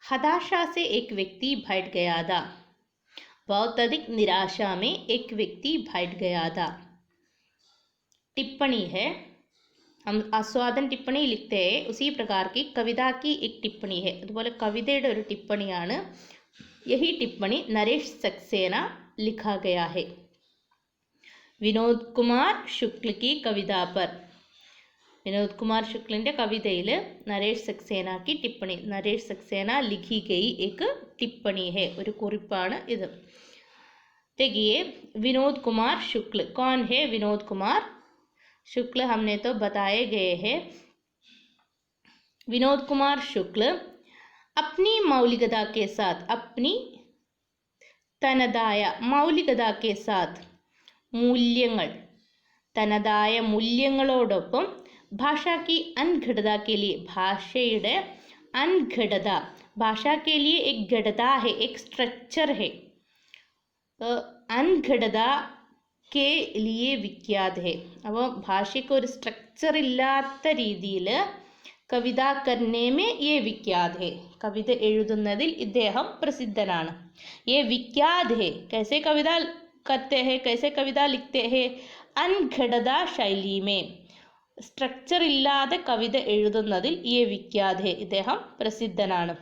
हताशा से एक व्यक्ति बैठ गया था। बहुत अधिक निराशा में एक व्यक्ति बैठ गया था। टिप्पणी है, हम आस्वादन टिप्पणी लिखते हैं उसी प्रकार की कविता की एक टिप्पणी है। അതുപോലെ കവിതയുടെ ഒരു टिप्पणिയാണ്। यही टिप्पणी नरेश सक्सेना लिखा गया है। विनोद कुमार शुक्ल की कविता पर विनोद कुमार शुक्लिൻ്റെ कविതയിൽ नरेश सक्सेना की टिप्पणी, नरेश सक्सेना लिखी गई एक टिप्पणी है, ഒരു കുറിപ്പാണ് ഇത്। देखिए विनोद कुमार शुक्ल कौन है? विनोद कुमार शुक्ल हमने तो बताए गए हैं। विनोद कुमार शुक्ल अपनी मौलिकता के साथ, अपनी തനതായ മൗലികത के साथ, മൂല്യങ്ങൾ, തനതായ മൂല്യങ്ങളോടൊപ്പം ഭാഷാ की अनघड़ता के लिए, ഭാഷയുടെ अनघड़ता, भाषा के लिए एक घड़ता है, एक स्ट्रक्चर है, अनघड़ता के लिए विख्यात है। അപ്പോൾ ഭാഷയ്ക്ക് ഒരു സ്ട്രക്ചർ ഇല്ലാത്ത രീതിയിൽ കവിത करने में ये विख्यात है, കവിത എഴുതുന്നതിൽ ഇദ്ദേഹം പ്രസിദ്ധനാണ്। ये विख्यात है, कैसे कविता करते हैं, कैसे कविता लिखते हैं? अनघड़ता शैली में, സ്ട്രക്ചർ ഇല്ലാതെ കവിത എഴുതുന്നതിൽ ये विख्यात है, ഇദ്ദേഹം പ്രസിദ്ധനാണ്।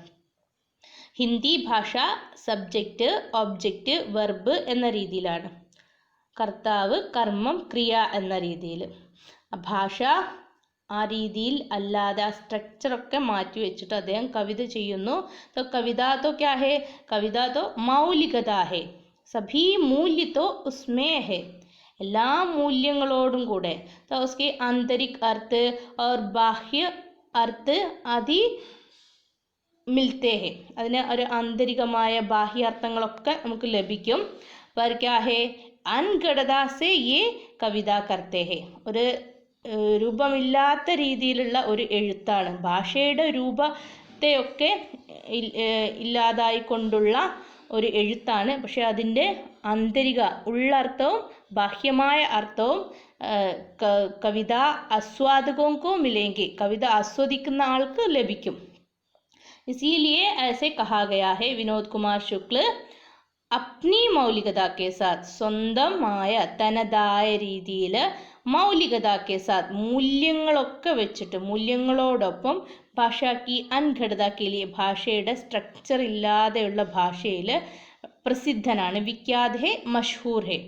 ഹിന്ദി ഭാഷ സബ്ജക്റ്റ് ഒബ്ജക്റ്റ് വെർബ് എന്ന രീതിയിലാണ്, കർത്താവ് കർമ്മം ക്രിയ എന്ന രീതിയിൽ। ഭാഷ ആ രീതിയിൽ അല്ലാതെ ആ സ്ട്രക്ചറൊക്കെ മാറ്റി വെച്ചിട്ട് അദ്ദേഹം കവിത ചെയ്യുന്നു। तो कविता तो क्या है? कविता तो मौलिकता है, सभी मूल्य तो उसमें है, എല്ലാ മൂല്യങ്ങളോടും കൂടെ। तो उसके आंतरिक अर्थ और बाह्य अर्थ आदि मिलते हैं, അതിന് ഒരു ആന്തരികമായ ബാഹ്യാർത്ഥങ്ങളൊക്കെ നമുക്ക് ലഭിക്കും। पर क्या है? अनघड़ता से ये कविता करते हैं, ഒരു രൂപമില്ലാത്ത രീതിയിലുള്ള ഒരു എഴുത്താണ്, ഭാഷയുടെ രൂപത്തെയൊക്കെ ഇല്ലാതായിക്കൊണ്ടുള്ള ഒരു എഴുത്താണ്। പക്ഷെ അതിൻ്റെ ആന്തരിക ഉള്ളർത്ഥവും ബാഹ്യമായ അർത്ഥവും കവിത ആസ്വാദകോं मिलेंगे, കവിത ആസ്വദിക്കുന്ന ആൾക്ക് ലഭിക്കും। इसीलिए ऐसे कहा गया है, विनोद कुमार शुक्ल अपनी मौलिकता के साथ, സ്വന്തമായ തനതായ രീതിയിൽ മൗലികത के साथ, മൂല്യങ്ങളൊക്കെ വെച്ചിട്ട്, മൂല്യങ്ങളോടൊപ്പം ഭാഷാക്കി അൻഘടത के लिए, ഭാഷയുടെ സ്ട്രക്ചർ ഇല്ലാതെയുള്ള ഭാഷയിൽ പ്രസിദ്ധനാണ്। വിഖ്യാത് ഹെ, മഷ്ഹൂർ ഹെ।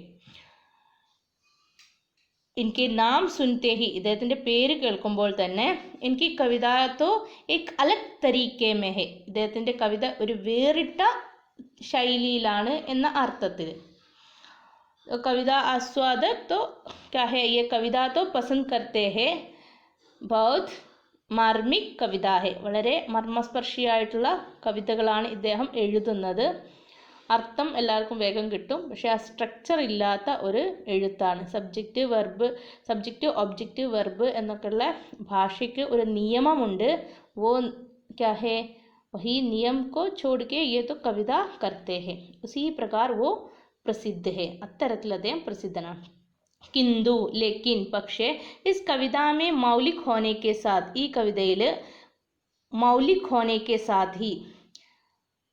इनके नाम सुनते ही, ഇദ്ദേഹത്തിൻ്റെ പേര് കേൾക്കുമ്പോൾ തന്നെ എനിക്ക് കവിത തോ एक अलग तरीके में है, ഇദ്ദേഹത്തിൻ്റെ കവിത ഒരു വേറിട്ട ശൈലിയിലാണ് എന്ന അർത്ഥത്തിൽ। कविता आस्वादक तो क्या है? ये कविता तो पसंद करते हैं, बहुत മാർമിക് കവിത ഹെ, വളരെ മർമ്മസ്പർശിയായിട്ടുള്ള കവിതകളാണ് ഇദ്ദേഹം എഴുതുന്നത്। അർത്ഥം എല്ലാവർക്കും വേഗം കിട്ടും, പക്ഷെ ആ സ്ട്രക്ചർ ഇല്ലാത്ത ഒരു എഴുത്താണ്। Subject verb, subject object verb എന്നൊക്കെയുള്ള ഭാഷയ്ക്ക് ഒരു നിയമമുണ്ട്। वो क्या है? वही नियम को छोड़ के ये तो कविता करते हैं, उसी प्रकार वो प्रसिद्ध है, അത്തരത്തിൽ അദ്ദേഹം പ്രസിദ്ധനാണ്। किंतु लेकिन പക്ഷേ इस कविता में मौलिक होने के साथ, ഈ കവിതയിൽ मौलिक होने के साथ ही,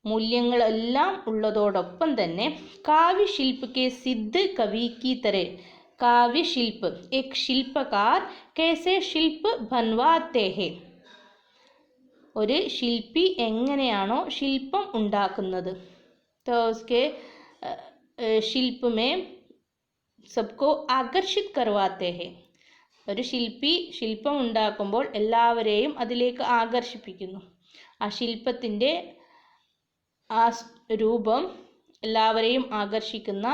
മൂല്യങ്ങളെല്ലാം ഉള്ളതോടൊപ്പം തന്നെ काव्यशिल्प के सिद्ध कवि की तरह, काव्यशिल्प एक शिल्पकार कैसे शिल्प बनवाते हैं, ഒരു ശില്പി എങ്ങനെയാണോ ശില്പം ഉണ്ടാക്കുന്നത്, तो उसके शिल्प में सबको आकर्षित करवाते हैं, ഒരു ശില്പി ശില്പം ഉണ്ടാക്കുമ്പോൾ എല്ലാവരെയും അതിലേക്ക് ആകർഷിപ്പിക്കുന്നു। ആ ശില്പത്തിൻ്റെ ആ രൂപം എല്ലാവരെയും ആകർഷിക്കുന്ന,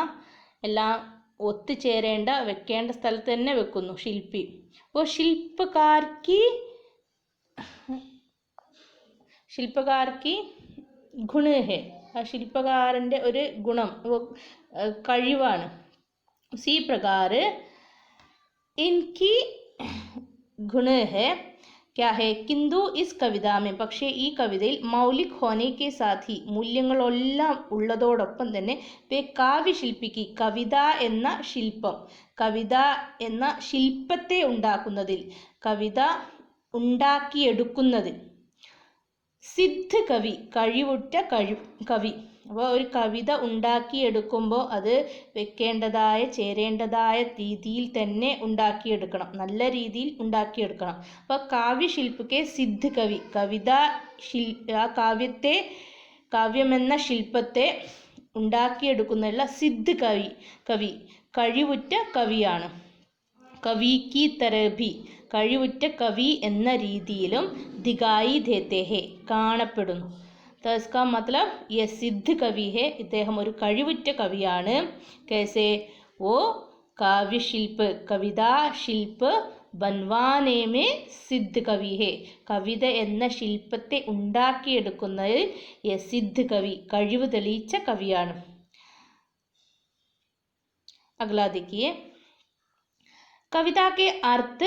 എല്ലാം ഒത്തുചേരേണ്ട വെക്കേണ്ട സ്ഥലത്ത് തന്നെ വെക്കുന്നു ശില്പി। അപ്പോൾ ശില്പകാർക്ക് ഗുണ ഹെ, ആ ശില്പകാരൻ്റെ ഒരു ഗുണം, കഴിവാണ്। उसी प्रकार इनकी गुण है, क्या है? किंतु इस कविता में, പക്ഷേ ഈ കവിതയിൽ മൗലിക് ഹോനെ കെ സാഥി, മൂല്യങ്ങളെല്ലാം ഉള്ളതോടൊപ്പം തന്നെ വേ കാവ്യശില്പിക്ക്, കവിത എന്ന ശില്പം, കവിത എന്ന ശില്പത്തെ ഉണ്ടാക്കുന്നതിൽ, കവിത ഉണ്ടാക്കിയെടുക്കുന്നതിൽ, സിദ്ധ് കവി, കഴിവുറ്റ കവി. അപ്പോൾ ഒരു കവിത ഉണ്ടാക്കിയെടുക്കുമ്പോൾ അത് വെക്കേണ്ടതായ ചേരേണ്ടതായ രീതിയിൽ തന്നെ ഉണ്ടാക്കിയെടുക്കണം, നല്ല രീതിയിൽ ഉണ്ടാക്കിയെടുക്കണം. അപ്പോൾ കാവ്യശില്പക്കെ സിദ്ധ് കവി, ആ കാവ്യമെന്ന ശില്പത്തെ ഉണ്ടാക്കിയെടുക്കുന്നതിനുള്ള സിദ്ധ് കവി കഴിവുറ്റ കവിയാണ്. കവി കി തരഭി, കഴിവുറ്റ കവി എന്ന രീതിയിലും ദിഗായി ദേത്തെ ഹെ, കാണപ്പെടുന്നു. तो इसका मतलब ये सिद्ध कवि है, इദ്ദേഹം ഒരു കഴിവുറ്റ കവിയാണ്. कैसे वो काव्य शिल्प कविता शिल्प बनवाने में सिद्ध कवि है, കവിത എന്ന ശില്പത്തെ ഉണ്ടാക്കിയെടുക്കുന്നതിൽ ये सिद्ध कवि കഴിവ് തെളിയിച്ച കവിയാണ്. अगला देखिए, कविता के अर्थ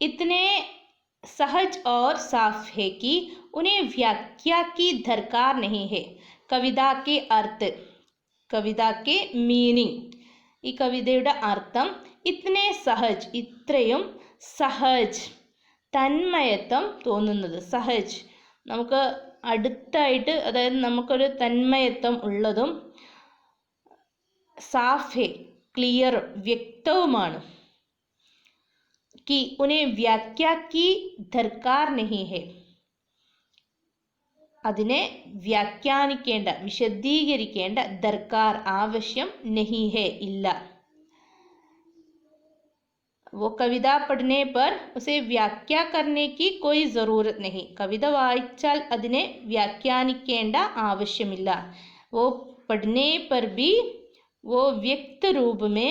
इतने सहज और साफ है कि उन्हें व्याख्या की दरकार नहीं है. कविता के अर्थ, कविता के मीनिंग, ഈ കവിതയുടെ അർത്ഥം ഇത്നെ സഹജ്, ഇത്രയും സഹജ്, തന്മയത്വം തോന്നുന്നത്. സഹജ് നമുക്ക് അടുത്തായിട്ട്, അതായത് നമുക്കൊരു തന്മയത്വം ഉള്ളതും, സാഫ് ഹെ ക്ലിയർ വ്യക്തവുമാണ്. कि उन्हें व्याख्या की दरकार नहीं है, അതിനെ വ്യാഖ്യാനിക്കേണ്ട, വിശദീകരിക്കേണ്ട, ദർക്കാർ ആവശ്യം, नहीं है ഇല്ല. वो कविता पढ़ने पर उसे व्याख्या करने की कोई ज़रूरत नहीं, കവിത വായിച്ചാൽ അതിനെ വ്യാഖ്യാനിക്കേണ്ട ആവശ്യമില്ല. वो पढ़ने पर भी वो व्यक्त रूप में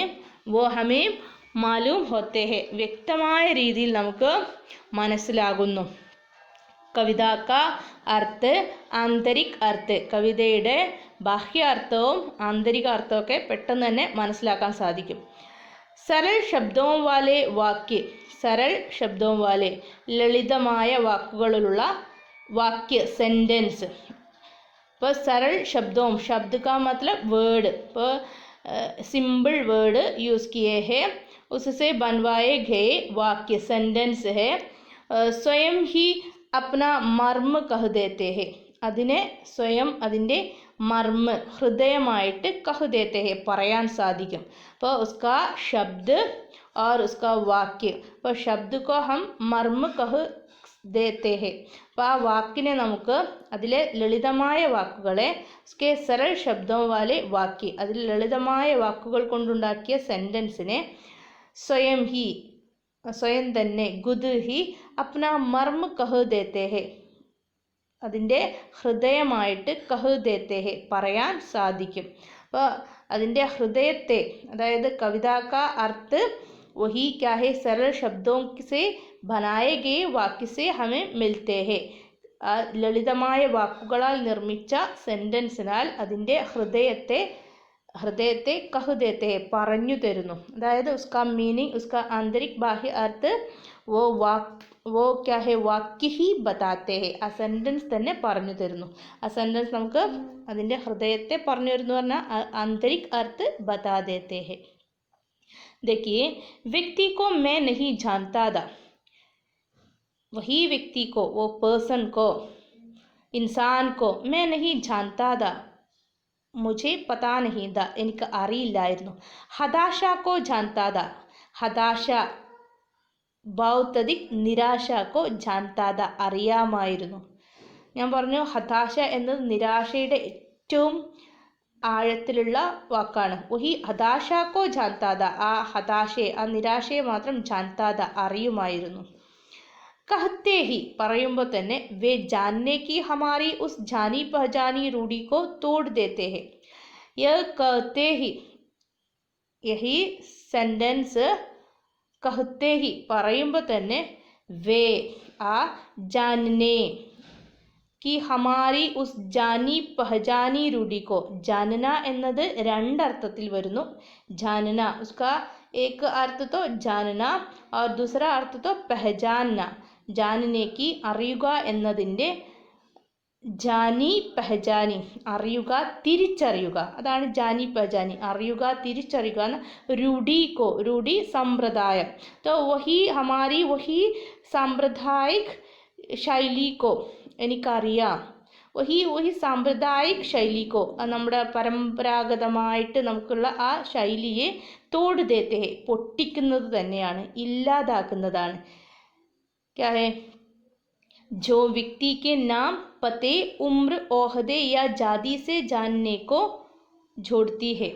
वो हमें മാലൂം ഹോത്തെ ഹെ, വ്യക്തമായ രീതിയിൽ നമുക്ക് മനസ്സിലാകുന്നു. കവിത കാ അർത്ഥ് ആന്തരിക് അർത്ഥ്, കവിതയുടെ ബാഹ്യ അർത്ഥവും ആന്തരിക അർത്ഥമൊക്കെ പെട്ടെന്ന് തന്നെ മനസ്സിലാക്കാൻ സാധിക്കും. സരൾ ശബ്ദവും വാലെ വാക്യ, സരൾ ശബ്ദവും വാലെ ലളിതമായ വാക്കുകളിലുള്ള വാക്യ സെൻറ്റൻസ്. ഇപ്പോൾ സരൾ ശബ്ദവും, ശബ്ദ കാ മത്ലബ് വേർഡ്, ഇപ്പോൾ सिंपल वर्ड यूज़ किए हैं, उससे बनवाए गए वाक्य सेंटेंस है. स्वयं ही अपना मर्म कह देते हैं, അതിനെ സ്വയം അതിൻ്റെ മർമ്മ, ഹൃദയമായിട്ട് കഹ് ദേത്തെ ഹെ, പറയാൻ സാധിക്കും. അപ്പോൾ ഉസ്കാ ശബ്ദ और उसका वाक्य, അപ്പോൾ ശബ്ദ को हम मर्म कह देते हैं, അപ്പോൾ ആ വാക്കിനെ നമുക്ക്, അതിലെ ലളിതമായ വാക്കുകളെ, ഉസ്കെ സരൾ ശബ്ദം വാലെ വാക്യ, അതിൽ ലളിതമായ വാക്കുകൾ കൊണ്ടുണ്ടാക്കിയ സെൻറ്റൻസിനെ സ്വയം ഹി, സ്വയം തന്നെ, ഗുദ് ഹി അപ്ന മർമ്മ കഹ് ദേത്തെ ഹെ, അതിൻ്റെ ഹൃദയമായിട്ട് കഹ് ദേത്തെ ഹെ, പറയാൻ സാധിക്കും. അപ്പോൾ അതിൻ്റെ ഹൃദയത്തെ, അതായത് കവിതാ കാ അർത്ഥ് वही क्या है, सरल शब्दों से बनाए गए वाक्य से हमें मिलते हैं, ലളിതമായ വാക്കുകളാൽ നിർമ്മിച്ച സെൻറ്റൻസിനാൽ അതിൻ്റെ ഹൃദയത്തെ കഹ് ദേത്തെ, പറഞ്ഞു തരുന്നു. അതായത് ഉസ്കാ മീനിങ്, ഉസ്കാ ആന്തരിക് ബാഹ്യ അർത്ഥ് वो क्या है वाक्य ही बताते हैं, ആ സെൻറ്റൻസ് തന്നെ പറഞ്ഞു തരുന്നു. ആ സെൻറ്റൻസ് നമുക്ക് അതിൻ്റെ ഹൃദയത്തെ പറഞ്ഞു തരുന്നു പറഞ്ഞാൽ ആന്തരിക് അർത്ഥ് ബതാ ദേത്തെ ഹെ. देखिए, व्यक्ति को मैं नहीं जानता था, वही व्यक्ति को, वो पर्सन को, इंसान को मैं नहीं जानता था, मुझे पता नहीं था, എനിക്ക് അറിയില്ലായിരുന്നു. ഹതാശ को जानता था, ഹതാശ ഭൗതിക് നിരാശ को जानता था, അറിയാമായിരുന്നു. ഞാൻ പറഞ്ഞു ഹതാശ എന്നത് നിരാശയുടെ ഏറ്റവും ആഴത്തിലുള്ള വാക്കാണ്. വഹി ഹതാശാക്കോ ജാൻതാദ, ആ ഹതാശയെ, ആ നിരാശയെ മാത്രം ജാൻതാദ, അറിയുമായിരുന്നു. കഹത്തെ ഹി, പറയുമ്പോൾ തന്നെ, വേ ജാനനെ കി ഹമാരി ഉസ് ജാനി പഹചാനി റൂഢി കോ തോട് ദേത്തെ ഹെ. യഹ് കഹത്തെ ഹി, യഹി സെൻറ്റൻസ് കഹത്തെ ഹി, പറയുമ്പോൾ തന്നെ, വേ ആ ജാനനെ कि हमारी उस जानी पहचानी रूढ़ी को, जानന എന്നത് രണ്ടർത്ഥത്തിൽ വരുന്നു. जानना, उसका एक अर्थ तो जानना और दूसरा अर्थ तो पहचानना. जानने की അറിയുക എന്നതിൻ്റെ ജാനി പെഹജാനി, അറിയുക തിരിച്ചറിയുക, അതാണ് ജാനി പെഹജാനി, അറിയുക തിരിച്ചറിയുക. रूढ़ी को, रूढ़ी संप्रदाय, तो वही हमारी वही सांप्रदायिक ശൈലി കോ, എനിക്കറിയാം. वही സാമ്പ്രദായിക് ശൈലിക്കോ നമ്മുടെ പരമ്പരാഗതമായിട്ട് നമുക്കുള്ള ആ ശൈലിയെ തോട് ദേത്തെ ഹെ, പൊട്ടിക്കുന്നത് തന്നെയാണ്, ഇല്ലാതാക്കുന്നതാണ്. क्या है? जो व्यक्ति के नाम, पते, उम्र, ओहदे या जाति से जानने को जोड़ती है.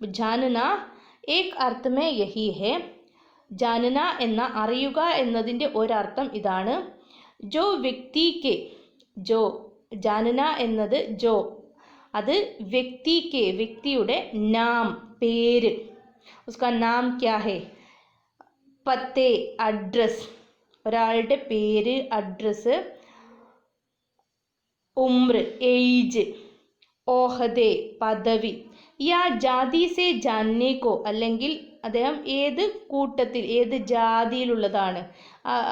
जानना एक अर्थ में यही है. जानന എന്ന അറിയുക എന്നതിൻ്റെ ഒരർത്ഥം ഇതാണ്. ജോ വ്യക്തിക്ക്, ജോ जानന എന്നത് ജോ, അത് വ്യക്തിക്ക്, വ്യക്തിയുടെ നാം, പേര്. ഉസ്കാ നാം ക്യാ ഹെ? പത്തേ, അഡ്രസ്, ഒരാളുടെ പേര്, അഡ്രസ്സ്. ഉമ്ര, ഏജ്. ഓഹദെ, പദവി. യാ ജാതി സെ ജാന്നേക്കോ, അല്ലെങ്കിൽ അദ്ദേഹം ഏത് കൂട്ടത്തിൽ, ഏത് ജാതിയിലുള്ളതാണ്,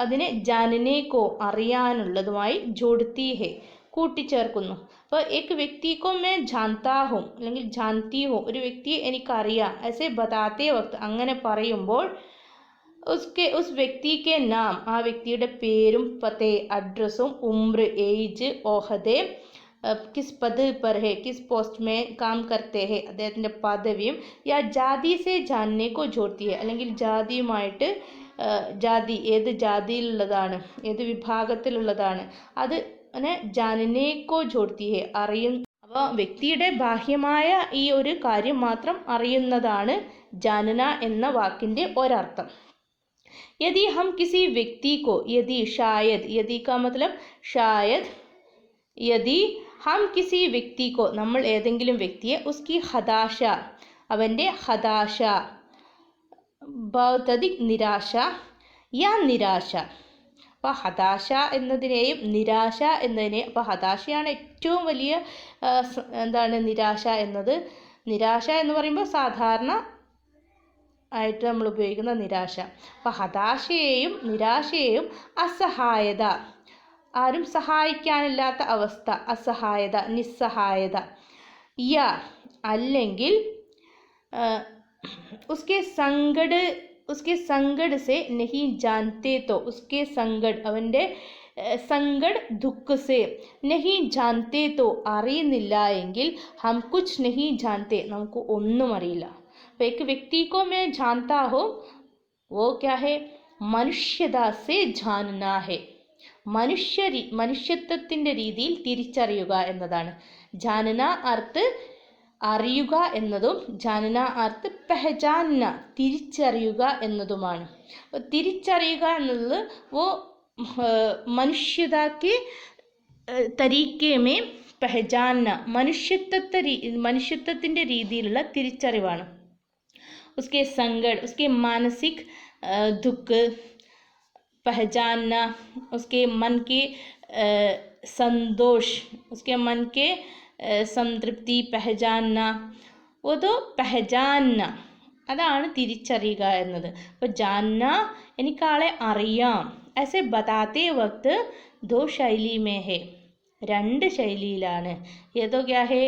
അതിനെ ജാനനേക്കോ, അറിയാനുള്ളതുമായി ജോഡ്ത്തി ഹെ, കൂട്ടിച്ചേർക്കുന്നു. അപ്പോൾ ഏക് വ്യക്തിക്കോ മേ ജാൻതാ ഹും അല്ലെങ്കിൽ ജാൻതി ഹും, ഒരു വ്യക്തിയെ എനിക്കറിയാം, ऐसे बताते वक्त, അങ്ങനെ പറയുമ്പോൾ ഉസ് വ്യക്തിക്ക് നാം, ആ വ്യക്തിയുടെ പേരും, പത്തേ, അഡ്രസ്സും, ഉമ്ര, ഏജ്, ഓഹദെ, കിസ് പദ് പർ ഹെ, കിസ് പോസ്റ്റ് മേ കാം കർത്തേ ഹെ, അദ്ദേഹത്തിൻ്റെ പദവിയും, യാ ജാതി സെ ജാന്നേക്കോ ജോഡ്ത്തി ഹെ, അല്ലെങ്കിൽ ജാതിയുമായിട്ട്, ജാതി ഏത് ജാതിയിലുള്ളതാണ്, ഏത് വിഭാഗത്തിലുള്ളതാണ്, അത് ജാനനേക്കോ ജോഡ്ത്തി ഹെ, അറിയും. അപ്പോൾ വ്യക്തിയുടെ ബാഹ്യമായ ഈ ഒരു കാര്യം മാത്രം അറിയുന്നതാണ് जानना എന്ന വാക്കിൻ്റെ ഒരർത്ഥം. यदि हम किसी व्यक्ति को, यदि शायद, यदि का मतलब शायद, यदि हम किसी व्यक्ति को, നമ്മൾ ഏതെങ്കിലും വ്യക്തിയെ, उसकी हताशा, അവൻ്റെ ഹതാശ, बहुत अधिक നിരാശ, या നിരാശ. അപ്പോൾ ഹതാശ എന്നതിനെയും നിരാശ എന്നതിനെയും, അപ്പോൾ ഹതാശയാണ് ഏറ്റവും വലിയ എന്താണ് നിരാശ എന്നത്. നിരാശ എന്ന് പറയുമ്പോൾ സാധാരണ ആയിട്ട് നമ്മൾ ഉപയോഗിക്കുന്ന നിരാശ. അപ്പോൾ ഹതാശയെയും നിരാശയെയും അസഹായത, ആരും സഹായിക്കാനില്ലാത്ത അവസ്ഥ, അസഹായത, നിസ്സഹായത. യാ അല്ലെങ്കിൽ उसके संगड़ से नहीं जानते तो, उसके संगड़, അവൻ്റെ संगड़, दुख से, नहीं जानते तो, അറിയുന്നില്ല എങ്കിൽ, हम कुछ नहीं जानते, നമുക്ക് ഒന്നും അറിയില്ല. അപ്പോൾ एक व्यक्ति को मैं जानता हूँ, वो क्या है? മനുഷ്യതാ സെ जानना है, മനുഷ്യത്വത്തിൻ്റെ രീതിയിൽ തിരിച്ചറിയുക എന്നതാണ്. जानना അർത്ഥ് അറിയുക എന്നതും, जानना അർത്ഥ് പെഹചാന്ന, തിരിച്ചറിയുക എന്നതുമാണ്. തിരിച്ചറിയുക എന്നുള്ളത് वो मनुष्यता के तरीके में പെഹചാന്ന, മനുഷ്യത്വത്തിൻ്റെ രീതിയിലുള്ള തിരിച്ചറിവാണ്. उसके संगड़, उसके मानसिक दुख पहचानना, उसके मन के संतोष, उसके मन के സംതൃപ്തി, പെഹചാന്ന, वो तो പെഹചാന്ന, അതാണ് തിരിച്ചറിയുക എന്നത്. അപ്പോൾ ജാന്ന, എനിക്കാളെ അറിയാം. ऐसे बताते वक्त दो शैली में है, രണ്ട് ശൈലിയിലാണ്. ये तो क्या है?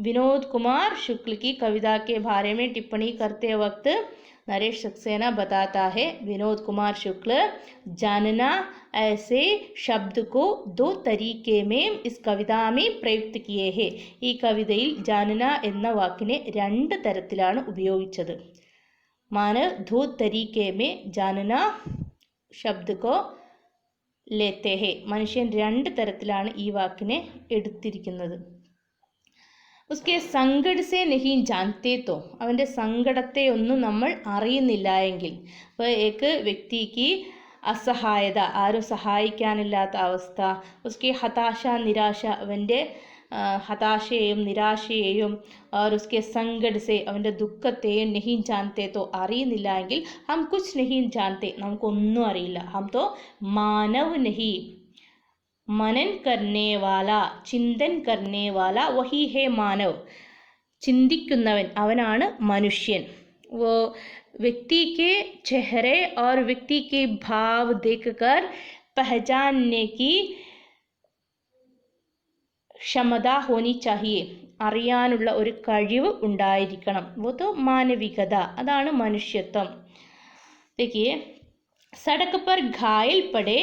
विनोद कुमार शुक्ल की कविता के बारे में टिप्पणी करते वक्त नरेश सक्सेना बताता है, विनोद कुमार शुक्ल जानना ऐसे शब्द को दो तरीके में इस कविता में प्रयुक्त किए हैं. ഈ കവിതയിൽ ജാനന എന്ന വാക്കിനെ രണ്ട് തരത്തിലാണ് ഉപയോഗിച്ചത്. मानव दो तरीके में जानना शब्द को लेते हैं. മനുഷ്യൻ രണ്ട് തരത്തിലാണ് ഈ വാക്കിനെ എടുത്തിരിക്കുന്നത്. उसके संगड़ से नहीं जानते तो, അവൻ്റെ സങ്കടത്തെ ഒന്നും നമ്മൾ അറിയുന്നില്ല എങ്കിൽ. അപ്പോൾ ഏക്ക് വ്യക്തിക്ക് അസഹായത, ആരും സഹായിക്കാനില്ലാത്ത അവസ്ഥ. ഉസ്കെ ഹതാശ, നിരാശ, അവൻ്റെ ഹതാശയെയും നിരാശയെയും. और उसके संगड़ से, അവൻ്റെ ദുഃഖത്തെയും. नहीं जानते तो, അറിയുന്നില്ല എങ്കിൽ. हम कुछ नहीं जानते, നമുക്കൊന്നും അറിയില്ല. हम तो मानव नहीं, मनन करने वाला, चिंतन करने वाला वही है मानव. ചിന്തിക്കുന്നവൻ, അവനാണ് മനുഷ്യൻ. वो व्यक्ति के चेहरे और व्यक्ति के भाव देखकर पहचानने की क्षमता होनी चाहिए, അറിയാനുള്ള ഒരു കഴിവ് ഉണ്ടായിരിക്കണം. वो तो മാനവികത, അതാണ് മനുഷ്യത്വം. देखिए, സടക് പർ ഘായൽ പടേ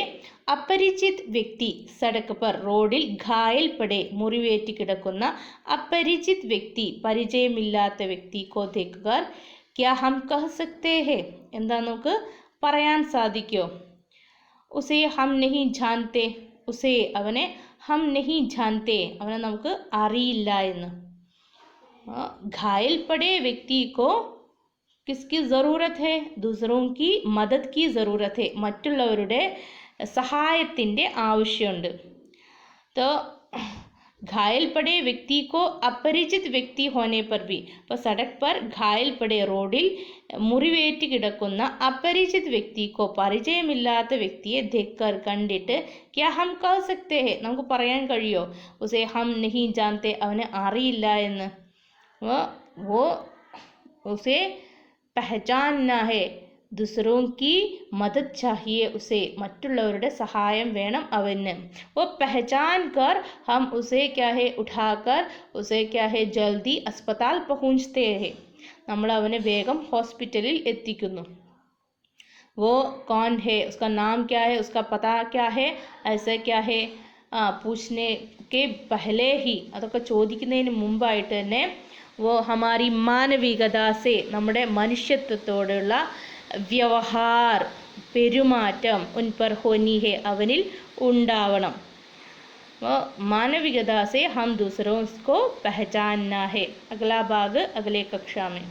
അപരിചിത് വ്യക്തി. സടക് പർ റോഡിൽ ഘായൽ പടേ മുറിവേറ്റ് കിടക്കുന്ന അപരിചിത് വ്യക്തി പരിചയമില്ലാത്ത വ്യക്തി കോ ദേഖ്കർ ക്യാ ഹം കഹ് സക്തേ ഹേ എന്താ നമുക്ക് പറയാൻ സാധിക്കോ? ഉസേ ഹം നഹി ജാൻതേ. ഉസേ അവനെ ഹം നഹി ജാൻതേ അവനെ നമുക്ക് അറിയില്ല എന്ന്. घायल पड़े व्यक्ति को किसकी ज़रूरत है? दूसरों की मदद की ज़रूरत है. മറ്റുള്ളവരുടെ സഹായത്തിൻ്റെ ആവശ്യമുണ്ട്. तो घायल पड़े व्यक्ति को अपरिचित व्यक्ति होने पर भी അപ്പോൾ സടക് पर घायल पड़े റോഡിൽ മുറിവേറ്റ് കിടക്കുന്ന അപരിചിത് വ്യക്തിക്കോ പരിചയമില്ലാത്ത വ്യക്തിയെ ദേഖ്കർ കണ്ടിട്ട് ക്യാ ഹം കഹ് സക്തേ ഹേ നമുക്ക് പറയാൻ കഴിയോ? ഉസേ ഹം നഹി ജാൻതേ അവനെ അറിയില്ല എന്ന്. वो उसे पहचानना है. दूसरों की मदद चाहिए उसे മറ്റുള്ളവരുടെ സഹായം വേണം അവന്. वो पहचान कर हम उसे क्या है उठाकर उसे क्या है जल्दी अस्पताल पहुंचते हैं. നമ്മൾ അവനെ വേഗം ഹോസ്പിറ്റലിൽ എത്തിക്കുന്നു. वो कौन है उसका नाम क्या है उसका पता क्या है ऐसा क्या है पूछने के पहले ही അതൊക്കെ ചോദിക്കുന്നതിന് മുമ്പായിട്ട് തന്നെ वो हमारी मानविकता से നമ്മുടെ മനുഷ്യത്വത്തോടുള്ള വ്യവഹാർ പെരുമാറ്റം ഉൻ पर होनी है അവനിൽ ഉണ്ടാവണം. मानविकता से हम दूसरों को पहचानना है. अगला भाग अगले कक्षा में.